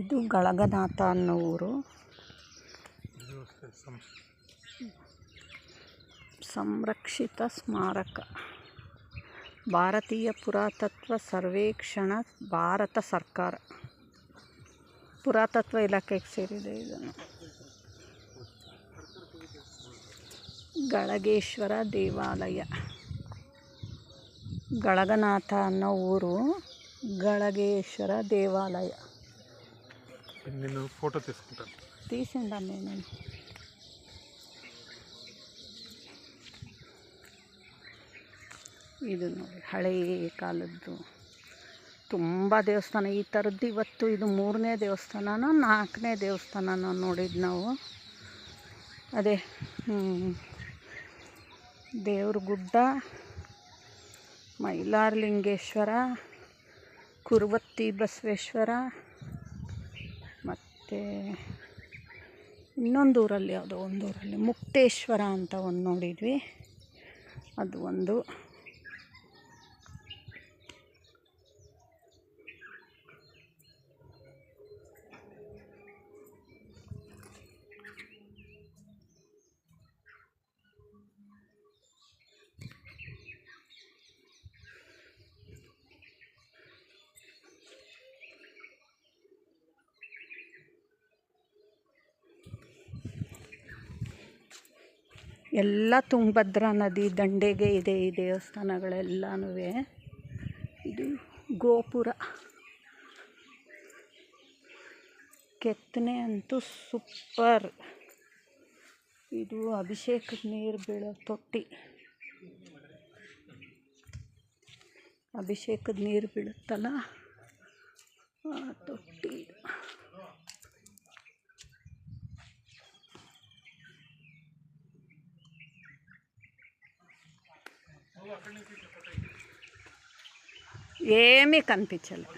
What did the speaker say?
ಇದು ಗಳಗನಾಥ ಅನ್ನೋ ಊರು. ಸಂರಕ್ಷಿತ ಸ್ಮಾರಕ, ಭಾರತೀಯ ಪುರಾತತ್ವ ಸರ್ವೇಕ್ಷಣ, ಭಾರತ ಸರ್ಕಾರ ಪುರಾತತ್ವ ಇಲಾಖೆಗೆ ಸೇರಿದೆ. ಇದನ್ನು ಗಳಗೇಶ್ವರ ದೇವಾಲಯ, ಗಳಗನಾಥ ಅನ್ನೋ ಊರು, ಗಳಗೇಶ್ವರ ದೇವಾಲಯ. నేను ఫోటో తీసుకుంటాను. తీసిండా నేను. ಇದು ನೋಡಿ ಹಳೆಯ ಕಾಲದ್ದು ತುಂಬ ದೇವಸ್ಥಾನ. ಈ ಥರದ್ದು ಇವತ್ತು ಇದು 3ನೇ ದೇವಸ್ಥಾನನೋ 4ನೇ ದೇವಸ್ಥಾನನೋ ನೋಡಿದ್ದು ನಾವು. ಅದೇ ದೇವ್ರ ಗುಡ್ಡ, ಮೈಲಾರಲಿಂಗೇಶ್ವರ, ಕುರುವತ್ತಿ ಬಸವೇಶ್ವರ, ಮತ್ತು ಇನ್ನೊಂದು ಊರಲ್ಲಿ ಯಾವುದೋ ಒಂದು ಊರಲ್ಲಿ ಮುಕ್ತೇಶ್ವರ ಅಂತ ಒಂದು ನೋಡಿದ್ವಿ. ಅದು ಒಂದು. ಎಲ್ಲ ತುಂಗಭದ್ರಾ ನದಿ ದಂಡೆಗೆ ಇದೆ ಈ ದೇವಸ್ಥಾನಗಳೆಲ್ಲನೂ. ಇದು ಗೋಪುರ, ಕೆತ್ತನೆ ಅಂತೂ ಸೂಪರ್. ಇದು ಅಭಿಷೇಕದ ನೀರು ಬೀಳೋ ತೊಟ್ಟಿ, ಅಭಿಷೇಕದ ನೀರು ಬೀಳುತ್ತಲ್ಲ ಆ ತೊಟ್ಟಿ. ఏమీ కనిపించలేదు.